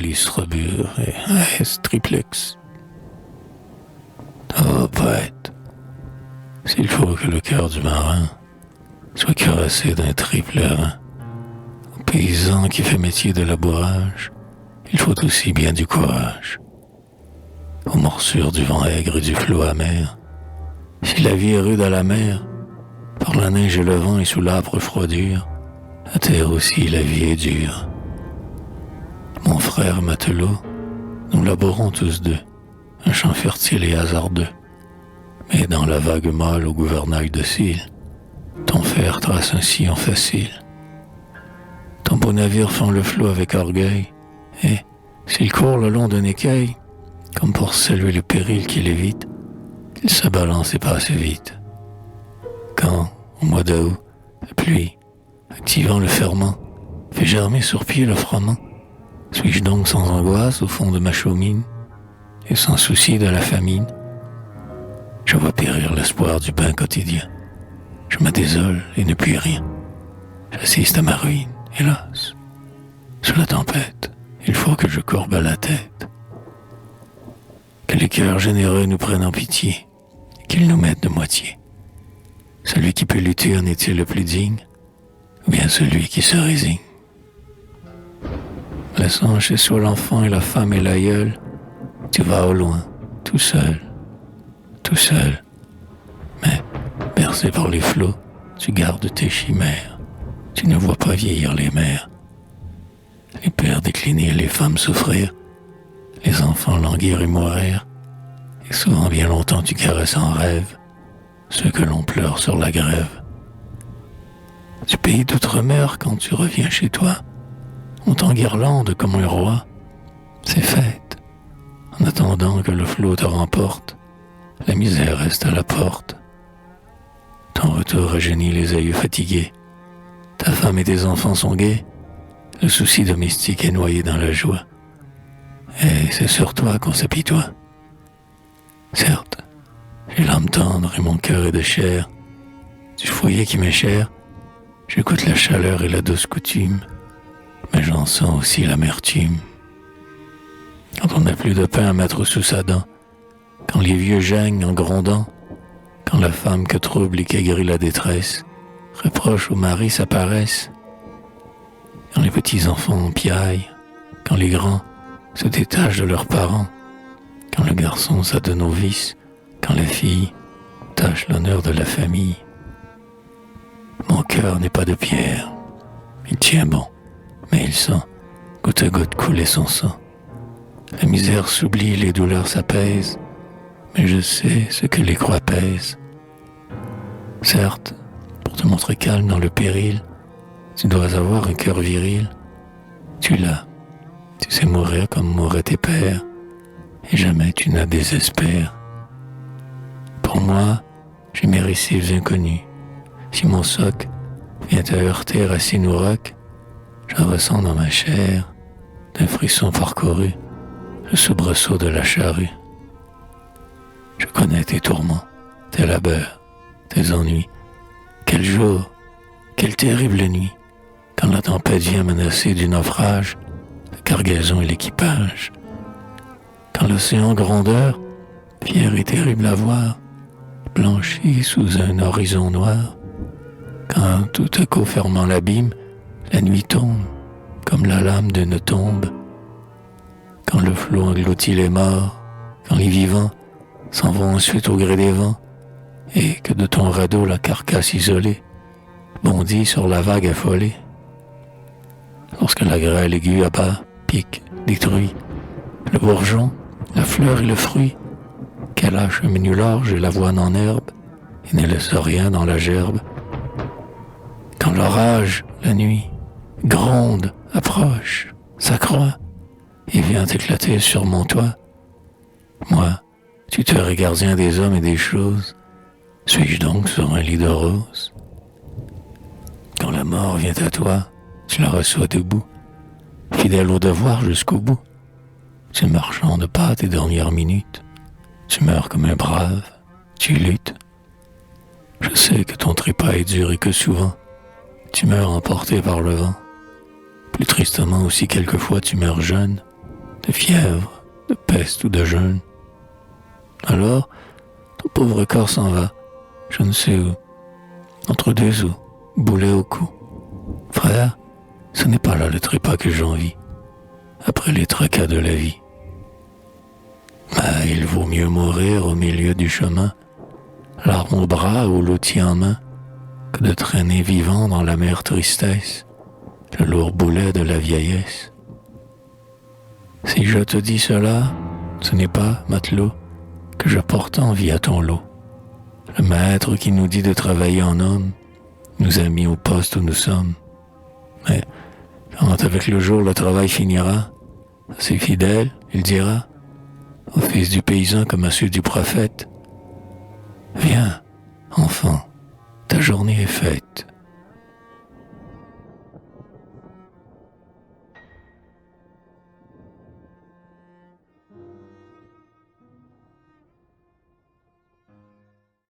Alice Robur et A.S. Triplex. Oh, poète, s'il faut que le cœur du marin soit caressé d'un triple rein, au paysan qui fait métier de labourage, il faut aussi bien du courage. Aux morsures du vent aigre et du flot amer, si la vie est rude à la mer, par la neige et le vent et sous l'âpre froidure, à terre aussi la vie est dure. Mon frère matelot, nous labourons tous deux, un champ fertile et hasardeux. Mais dans la vague molle au gouvernail docile, ton fer trace un sillon facile. Ton beau navire fend le flot avec orgueil, et, s'il court le long d'un écueil, comme pour saluer le péril qu'il évite, il se balance et passe vite. Quand, au mois d'août, la pluie, activant le ferment, fait germer sur pied le froment, suis-je donc sans angoisse au fond de ma chaumine, et sans souci de la famine? Je vois périr l'espoir du pain quotidien. Je me désole et ne puis rien. J'assiste à ma ruine, hélas. Sous la tempête, il faut que je courbe la tête. Que les cœurs généreux nous prennent en pitié, et qu'ils nous mettent de moitié. Celui qui peut lutter en est-il le plus digne, ou bien celui qui se résigne? Laissant chez soi l'enfant et la femme et l'aïeul, tu vas au loin, tout seul. Mais, bercé par les flots, tu gardes tes chimères. Tu ne vois pas vieillir les mères, les pères décliner, les femmes souffrir, les enfants languir et mourir. Et souvent bien longtemps tu caresses en rêve ceux que l'on pleure sur la grève. Du pays d'outre-mer, quand tu reviens chez toi, on t'enguirlande comme un roi. C'est fête. En attendant que le flot te remporte, la misère reste à la porte. Ton retour rajeunit les yeux fatigués. Ta femme et tes enfants sont gais. Le souci domestique est noyé dans la joie. Et c'est sur toi qu'on s'apitoie. Certes, j'ai l'âme tendre et mon cœur est de chair. Du foyer qui m'est cher, j'écoute la chaleur et la douce coutume, mais j'en sens aussi l'amertume. Quand on n'a plus de pain à mettre sous sa dent, quand les vieux geignent en grondant, quand la femme que trouble et qu'aigrit la détresse reproche au mari sa paresse, quand les petits-enfants piaillent, quand les grands se détachent de leurs parents, quand le garçon s'adonne nos vices, quand la fille tâche l'honneur de la famille. Mon cœur n'est pas de pierre, il tient bon, mais il sent goutte à goutte couler son sang. La misère s'oublie, les douleurs s'apaisent, mais je sais ce que les croix pèsent. Certes, pour te montrer calme dans le péril, tu dois avoir un cœur viril. Tu l'as, tu sais mourir comme mouraient tes pères, et jamais tu n'as désespère. Pour moi, j'ai mes récifs inconnus. Si mon soc vient te heurter racine ou roc, je ressens dans ma chair, d'un frisson parcouru, le soubresaut de la charrue. Je connais tes tourments, tes labeurs, tes ennuis. Quel jour, quelle terrible nuit, quand la tempête vient menacer du naufrage la cargaison et l'équipage. Quand l'océan grandeur, fier et terrible à voir, blanchit sous un horizon noir. Quand tout à coup fermant l'abîme, la nuit tombe comme la lame d'une tombe. Quand le flot engloutit les morts, quand les vivants s'en vont ensuite au gré des vents, et que de ton radeau la carcasse isolée bondit sur la vague affolée. Lorsque la grêle aiguë abat, pique, détruit le bourgeon, la fleur et le fruit, qu'elle hache un menu large et l'avoine en herbe, et ne laisse rien dans la gerbe. Quand l'orage, la nuit, gronde, approche, s'accroît, et vient éclater sur mon toit, moi, tuteur et gardien des hommes et des choses, suis-je donc sur un lit de rose? Quand la mort vient à toi, tu la reçois debout, fidèle au devoir jusqu'au bout. Tu marchant de pas tes dernières minutes, tu meurs comme un brave, tu luttes. Je sais que ton trépas est dur et que souvent, tu meurs emporté par le vent. Plus tristement aussi quelquefois tu meurs jeune, de fièvre, de peste ou de jeûne. Alors, ton pauvre corps s'en va, je ne sais où, entre deux eaux, boulet au cou. Frère, ce n'est pas là le trépas que j'envie, après les tracas de la vie. Mais il vaut mieux mourir au milieu du chemin, l'arme au bras ou l'outil en main, que de traîner vivant dans l'amère tristesse, le lourd boulet de la vieillesse. Si je te dis cela, ce n'est pas, matelot, que je porte envie à ton lot. Le maître qui nous dit de travailler en homme nous a mis au poste où nous sommes. Mais quand avec le jour le travail finira, à ses fidèles, il dira, au fils du paysan comme à ceux du prophète, viens, enfant, ta journée est faite.